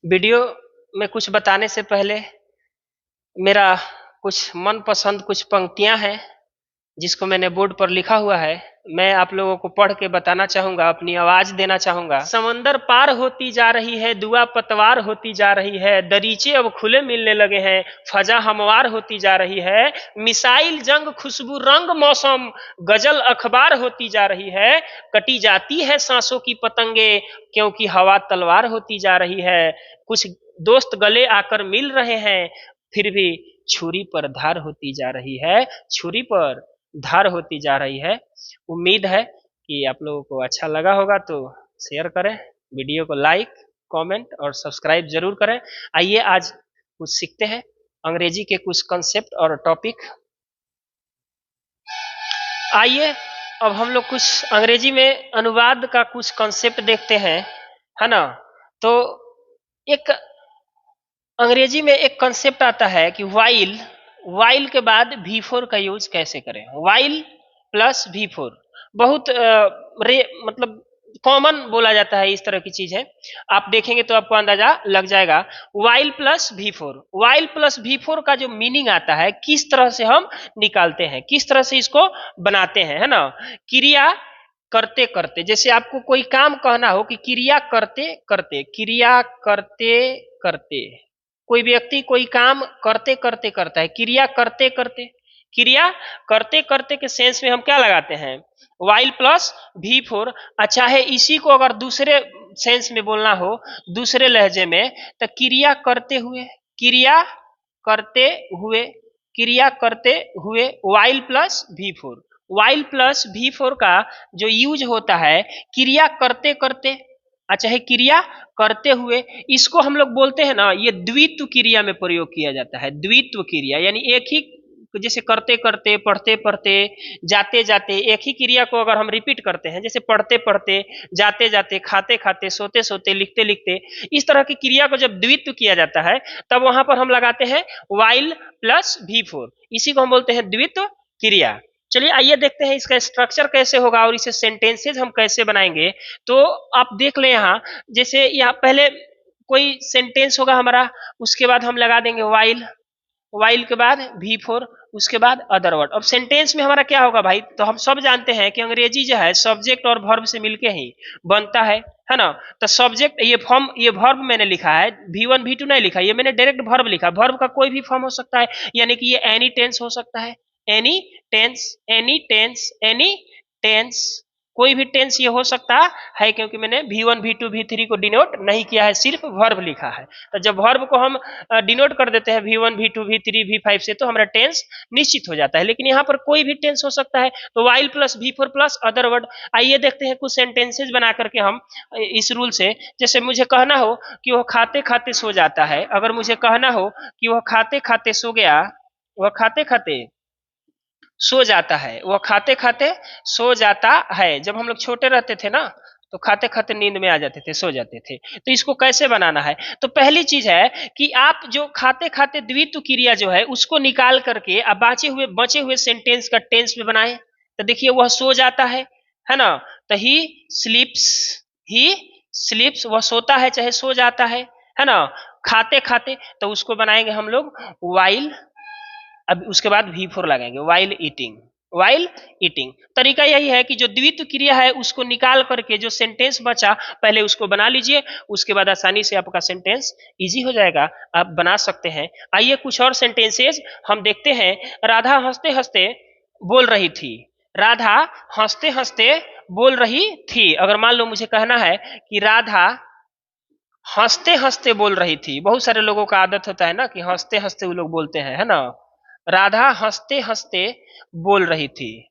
Video में कुछ बताने से पहले मेरा कुछ मनपसंद कुछ पंक्तियां हैं जिसको मैंने बोर्ड पर लिखा हुआ है। मैं आप लोगों को पढ़ के बताना चाहूंगा, अपनी आवाज देना चाहूंगा। समंदर पार होती जा रही है, दुआ पतवार होती जा रही है, दरीचे अब खुले मिलने लगे हैं, फजा हमवार होती जा रही है, मिसाइल जंग खुशबू रंग मौसम गजल अखबार होती जा रही है, कटी जाती है सांसों की पतंगे क्योंकि हवा तलवार होती जा रही है, कुछ दोस्त गले आकर मिल रहे हैं फिर भी छुरी पर धार होती जा रही है, छुरी पर धार होती जा रही है। उम्मीद है कि आप लोगों को अच्छा लगा होगा, तो शेयर करें, वीडियो को लाइक कमेंट और सब्सक्राइब जरूर करें। आइए आज कुछ सीखते हैं अंग्रेजी के कुछ कंसेप्ट और टॉपिक। आइए अब हम लोग कुछ अंग्रेजी में अनुवाद का कुछ कंसेप्ट देखते हैं, है ना। तो एक अंग्रेजी में एक कंसेप्ट आता है कि वाइल के बाद V4 का यूज कैसे करें। वाइल प्लस V4 बहुत मतलब कॉमन बोला जाता है, इस तरह की चीज है। आप देखेंगे तो आपको अंदाजा लग जाएगा। वाइल प्लस V4 का जो मीनिंग आता है, किस तरह से हम निकालते हैं, किस तरह से इसको बनाते हैं, है ना। क्रिया करते करते, जैसे आपको कोई काम कहना हो कि क्रिया करते करते, क्रिया करते करते, कोई व्यक्ति कोई काम करते करते करता है, क्रिया करते करते, क्रिया करते करते के सेंस में हम क्या लगाते हैं, वाइल प्लस V4। अच्छा है, इसी को अगर दूसरे सेंस में बोलना हो, दूसरे लहजे में, तो क्रिया करते हुए, क्रिया करते हुए, क्रिया करते हुए, while plus V4। While plus V4 का जो यूज होता है क्रिया करते करते, अच्छा है क्रिया करते हुए, इसको हम लोग बोलते हैं ना, ये द्वित्व क्रिया में प्रयोग किया जाता है। द्वित्व क्रिया यानी एक ही, जैसे करते करते, पढ़ते पढ़ते, जाते जाते, एक ही क्रिया को अगर हम रिपीट करते हैं, जैसे पढ़ते पढ़ते, जाते जाते, खाते खाते, सोते सोते, लिखते लिखते, इस तरह की क्रिया को जब द्वित्व किया जाता है तब वहां पर हम लगाते हैं वाइल प्लस V4। इसी को हम बोलते हैं द्वित्व क्रिया। चलिए आइए देखते हैं इसका स्ट्रक्चर कैसे होगा और इसे सेंटेंसेज हम कैसे बनाएंगे। तो आप देख लें यहाँ, जैसे यहाँ पहले कोई सेंटेंस होगा हमारा, उसके बाद हम लगा देंगे वाइल, वाइल के बाद V4, उसके बाद अदर वर्ड। अब सेंटेंस में हमारा क्या होगा भाई, तो हम सब जानते हैं कि अंग्रेजी जो है सब्जेक्ट और वर्ब से मिलके ही बनता है ना। तो सब्जेक्ट, ये वर्ब मैंने लिखा है, V1 V2 नहीं लिखा, ये मैंने डायरेक्ट वर्ब लिखा। वर्ब का कोई भी फॉर्म हो सकता है, यानी कि ये एनी टेंस हो सकता है, any tense, any tense, any tense, कोई भी टेंस ये हो सकता है, क्योंकि मैंने V1 V2 V3 को डिनोट नहीं किया है, सिर्फ वर्ब लिखा है। तो जब वर्ब को हम डिनोट कर देते हैं V1 V2 V3 V5 से, तो हमारा टेंस निश्चित हो जाता है। लेकिन यहाँ पर कोई भी टेंस हो सकता है, तो while plus V4 plus other word. आइए देखते हैं कुछ सेंटेंसेज बना करके हम इस रूल से। जैसे मुझे कहना हो कि वह खाते खाते सो जाता है, अगर मुझे कहना हो कि वह खाते खाते सो गया, वह खाते खाते सो जाता है, वह खाते खाते सो जाता है। जब हम लोग छोटे रहते थे ना, तो खाते खाते नींद में आ जाते थे, सो जाते थे। तो इसको कैसे बनाना है, तो पहली चीज है कि आप जो खाते खाते द्वित्व क्रिया जो है उसको निकाल करके अब बचे हुए सेंटेंस का टेंस में बनाए। तो देखिए वह सो जाता है ना। तो ही स्लीप्स, वह सोता है चाहे सो जाता है ना। खाते खाते, तो उसको बनाएंगे हम लोग वाइल, अब उसके बाद V4 लगाएंगे, वाइल ईटिंग, वाइल ईटिंग। तरीका यही है कि जो द्वित्व क्रिया है उसको निकाल करके जो सेंटेंस बचा पहले उसको बना लीजिए, उसके बाद आसानी से आपका सेंटेंस इजी हो जाएगा, आप बना सकते हैं। आइए कुछ और सेंटेंसेज हम देखते हैं। राधा हंसते हंसते बोल रही थी, राधा हंसते हंसते बोल रही थी। अगर मान लो मुझे कहना है कि राधा हंसते हंसते बोल रही थी, बहुत सारे लोगों का आदत होता है ना कि हंसते हंसते वो लोग बोलते हैं, है ना। राधा हंसते हंसते बोल रही थी,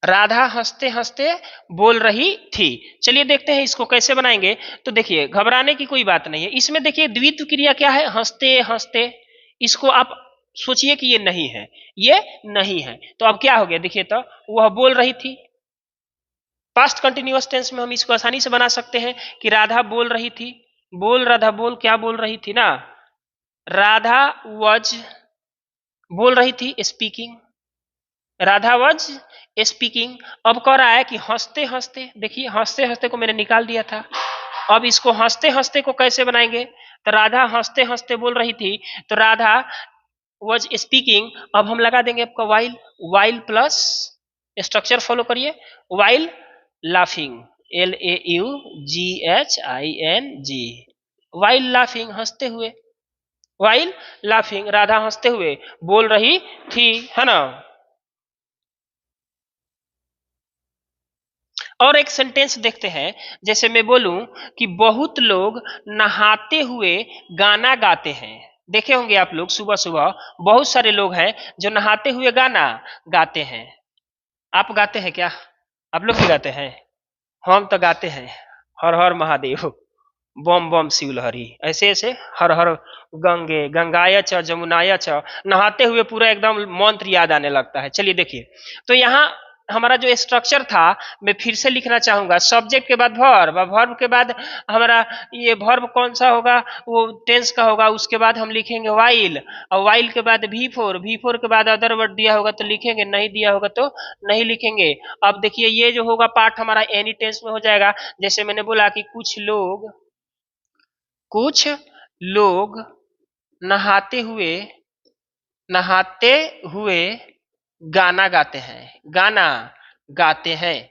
राधा हंसते हंसते बोल रही थी। चलिए देखते हैं इसको कैसे बनाएंगे। तो देखिए घबराने की कोई बात नहीं है, इसमें देखिए द्वित्व क्रिया क्या है, हंसते हंसते। इसको आप सोचिए कि ये नहीं है, ये नहीं है, तो अब क्या हो गया, देखिए तो वह बोल रही थी। पास्ट कंटिन्यूअस टेंस में हम इसको आसानी से बना सकते हैं कि राधा बोल रही थी, बोल राधा बोल, क्या बोल रही थी ना, राधा वॉज, बोल रही थी स्पीकिंग, राधा वॉज स्पीकिंग। अब कह रहा है कि हंसते हंसते, देखिए हंसते हंसते को मैंने निकाल दिया था, अब इसको हंसते हंसते को कैसे बनाएंगे? तो राधा हंसते हंसते बोल रही थी, तो राधा वॉज स्पीकिंग। अब हम लगा देंगे आपका while, while plus structure follow करिए, while laughing, LAUGHING, while laughing, हंसते हुए, वाइल लाफिंग, राधा हंसते हुए बोल रही थी, है ना। और एक सेंटेंस देखते हैं, जैसे मैं बोलूं कि बहुत लोग नहाते हुए गाना गाते हैं। देखे होंगे आप लोग सुबह सुबह बहुत सारे लोग हैं जो नहाते हुए गाना गाते हैं। आप गाते हैं क्या? आप लोग भी गाते हैं? हम तो गाते हैं, हर हर महादेव, बम बम शिवलहरी, ऐसे ऐसे, हर हर गंगे गंगाय च जमुनाय च, नहाते हुए पूरा एकदम मंत्र याद आने लगता है। चलिए देखिए, तो यहाँ हमारा जो स्ट्रक्चर था, मैं फिर से लिखना चाहूंगा, सब्जेक्ट के बाद वर्ब, वर्ब के बाद हमारा ये वर्ब कौन सा होगा, वो टेंस का होगा, उसके बाद हम लिखेंगे वाइल, और वाइल के बाद V4, V4 के बाद अदर वर्ड दिया होगा तो लिखेंगे, नहीं दिया होगा तो नहीं लिखेंगे। अब देखिए ये जो होगा पार्ट हमारा एनी टेंस में हो जाएगा। जैसे मैंने बोला कि कुछ लोग नहाते हुए नहाते हुए गाना गाते हैं, गाना गाते हैं,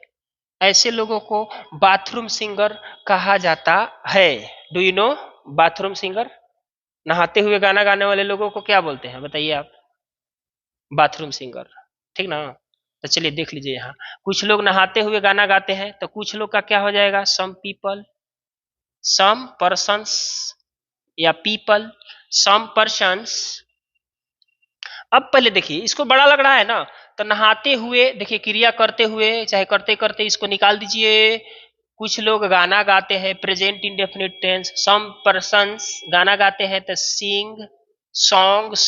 ऐसे लोगों को बाथरूम सिंगर कहा जाता है। Do you know bathroom singer? नहाते हुए गाना गाने वाले लोगों को क्या बोलते हैं बताइए आप? बाथरूम सिंगर, ठीक ना। तो चलिए देख लीजिए, यहाँ कुछ लोग नहाते हुए गाना गाते हैं, तो कुछ लोग का क्या हो जाएगा? सम पीपल, सम पर्सन्स, या पीपल, सम पर्सन्स। अब पहले देखिए, इसको बड़ा लग रहा है ना, तो नहाते हुए देखिए, क्रिया करते हुए चाहे करते करते, इसको निकाल दीजिए। कुछ लोग गाना गाते हैं, प्रेजेंट इंडेफिनिट टेंस, सम पर्सन्स गाना गाते हैं तो सिंग सॉन्ग्स,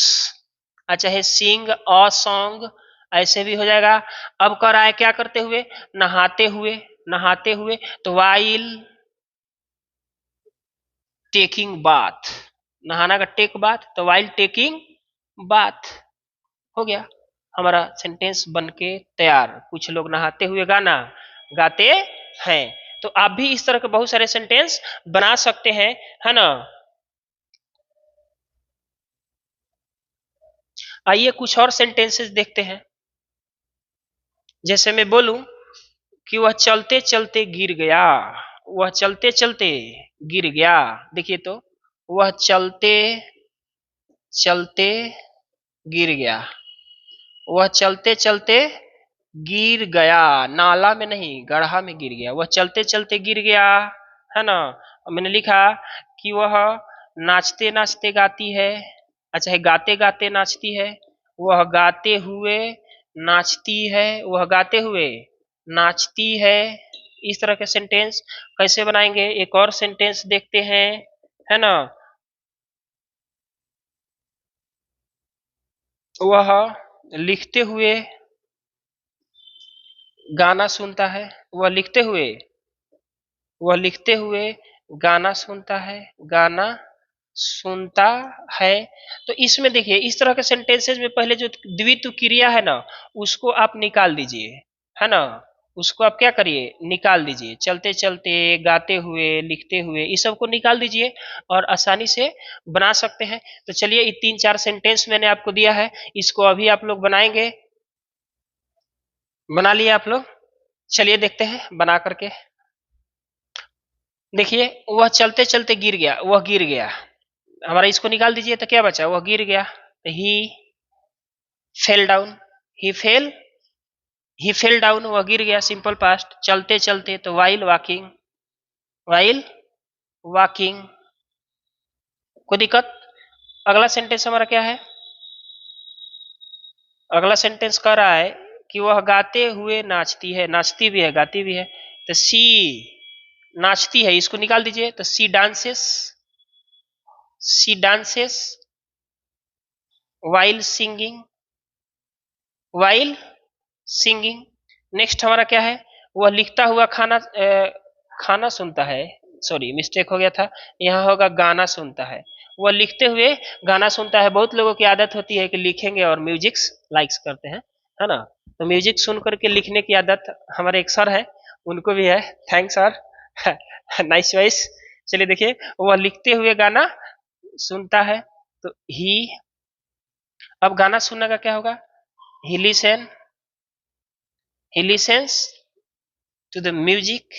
अच्छा है सिंग अ सॉन्ग, ऐसे भी हो जाएगा। अब कह रहा है क्या करते हुए? नहाते हुए, नहाते हुए, तो वाइल टेकिंग बाथ, नहाना का टेक बाथ, तो वाइल टेकिंग बाथ, हो गया हमारा सेंटेंस बन के तैयार। कुछ लोग नहाते हुए गाना गाते हैं। तो आप भी इस तरह के बहुत सारे सेंटेंस बना सकते हैं, है ना। आइए कुछ और सेंटेंसेस देखते हैं। जैसे मैं बोलूं कि वह चलते चलते गिर गया, वह चलते चलते गिर गया, देखिए तो, वह चलते चलते गिर गया, वह चलते चलते गिर गया, नाला में नहीं गड्ढा में गिर गया, वह चलते चलते गिर गया, है ना। मैंने लिखा कि वह नाचते नाचते गाती है, अच्छा है गाते गाते नाचती है, वह गाते हुए नाचती है, वह गाते हुए नाचती है। इस तरह के सेंटेंस कैसे बनाएंगे? एक और सेंटेंस देखते हैं, है ना। वह लिखते हुए गाना सुनता है, वह लिखते हुए गाना सुनता है, गाना सुनता है। तो इसमें देखिए, इस तरह के सेंटेंसेस में पहले जो द्वित्व क्रिया है ना, उसको आप निकाल दीजिए, है ना। उसको आप क्या करिए? निकाल दीजिए, चलते चलते, गाते हुए, लिखते हुए, इस सब को निकाल दीजिए और आसानी से बना सकते हैं। तो चलिए, ये 3-4 सेंटेंस मैंने आपको दिया है, इसको अभी आप लोग बनाएंगे। बना लिए आप लोग? चलिए देखते हैं बना करके। देखिए, वह चलते चलते गिर गया, वह गिर गया, हमारा इसको निकाल दीजिए तो क्या बचा? वह गिर गया। ही फेल डाउन, ही फेल ही फेल डाउन, वह गिर गया, सिंपल पास्ट। चलते चलते तो वाइल वॉकिंग, वाइल वॉकिंग, कोई दिक्कत? अगला सेंटेंस हमारा क्या है? अगला सेंटेंस कह रहा है कि वह गाते हुए नाचती है, नाचती भी है गाती भी है, तो सी नाचती है, इसको निकाल दीजिए तो see dances, see dances while singing, while singing. Next हमारा क्या है? वह लिखता हुआ खाना सुनता है, सॉरी मिस्टेक हो गया था, यहाँ होगा गाना सुनता है। वह लिखते हुए गाना सुनता है। बहुत लोगों की आदत होती है कि लिखेंगे और म्यूजिक लाइक्स करते हैं, है ना। तो म्यूजिक सुन करके लिखने की आदत हमारे एक सर है, उनको भी है, थैंक्स सर, नाइस चॉइस। चलिए देखिए, वह लिखते हुए गाना सुनता है, तो ही। अब गाना सुनने का क्या होगा? ही listen, he listens to the music,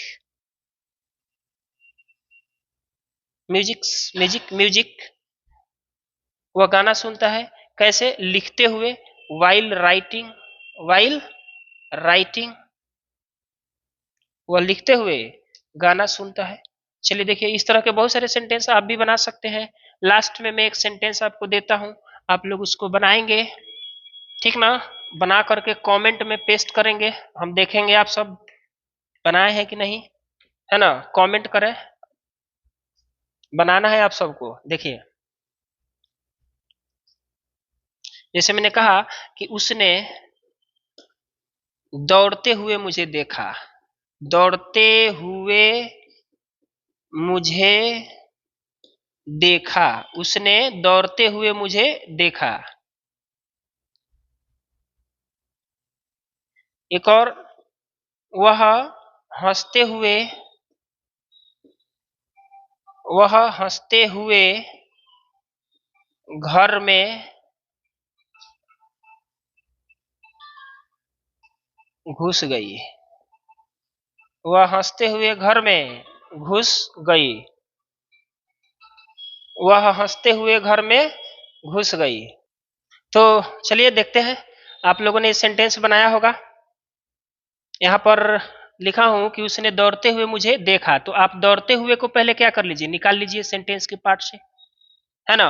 music. वह गाना सुनता है कैसे? लिखते हुए, while writing, while writing, वह लिखते हुए गाना सुनता है। चलिए देखिए, इस तरह के बहुत सारे सेंटेंस आप भी बना सकते हैं। लास्ट में मैं एक सेंटेंस आपको देता हूं, आप लोग उसको बनाएंगे, ठीक ना? बना करके कमेंट में पेस्ट करेंगे, हम देखेंगे आप सब बनाए हैं कि नहीं, है ना? कमेंट करें, बनाना है आप सबको। देखिए, जैसे मैंने कहा कि उसने दौड़ते हुए मुझे देखा, दौड़ते हुए मुझे देखा, उसने दौड़ते हुए मुझे देखा। एक और, वह हंसते हुए, वह हंसते हुए घर में घुस गई, वह हंसते हुए घर में घुस गई, वह हंसते हुए घर में घुस गई। तो चलिए देखते हैं, आप लोगों ने सेंटेंस बनाया होगा। यहाँ पर लिखा हूं कि उसने दौड़ते हुए मुझे देखा, तो आप दौड़ते हुए को पहले क्या कर लीजिए, निकाल लीजिए सेंटेंस के पार्ट से, है ना?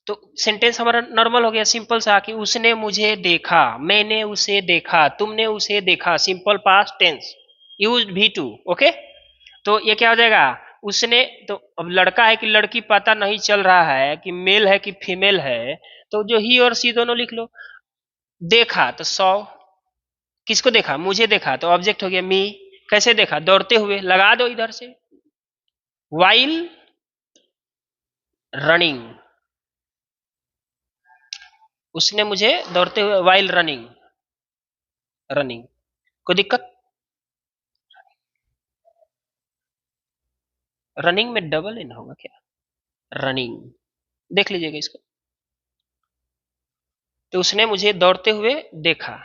तो सेंटेंस हमारा नॉर्मल हो गया, सिंपल सा, कि उसने मुझे देखा, मैंने उसे देखा, तुमने उसे देखा, simple past tense, used V2। Okay, तो ये क्या हो जाएगा? उसने, तो अब लड़का है कि लड़की पता नहीं चल रहा है कि मेल है कि फीमेल है, तो जो ही और सी दोनों लिख लो। देखा तो सौ, किसको देखा? मुझे देखा, तो ऑब्जेक्ट हो गया मी। कैसे देखा? दौड़ते हुए, लगा दो इधर से, वाइल रनिंग, उसने मुझे दौड़ते हुए, वाइल रनिंग, रनिंग। कोई दिक्कत? रनिंग में डबल इन होगा क्या? रनिंग, देख लीजिएगा इसको। तो उसने मुझे दौड़ते हुए देखा।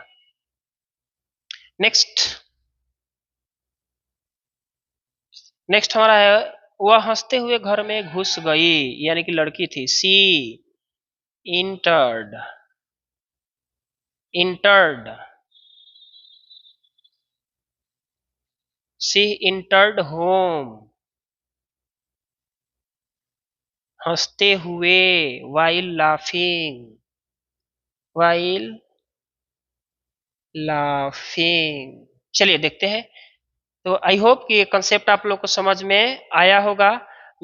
नेक्स्ट, नेक्स्ट हमारा है, वह हंसते हुए घर में घुस गई, यानी कि लड़की थी। सी इंटर्ड, इंटर्ड, सी इंटर्ड होम, हंसते हुए, वाइल लाफिंग, वाइल लाफिंग। चलिए देखते हैं। तो आई होप कि ये कंसेप्ट आप लोग को समझ में आया होगा।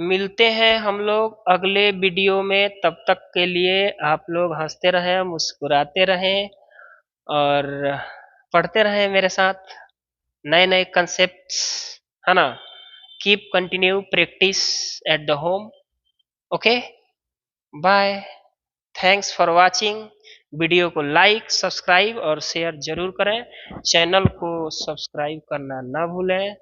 मिलते हैं हम लोग अगले वीडियो में, तब तक के लिए आप लोग हंसते रहें, मुस्कुराते रहें और पढ़ते रहें मेरे साथ नए नए कंसेप्ट्स, है ना? Keep continue practice at the home. Okay, bye, thanks for watching. Video को लाइक, सब्सक्राइब और शेयर जरूर करें। चैनल को सब्सक्राइब करना ना भूलें।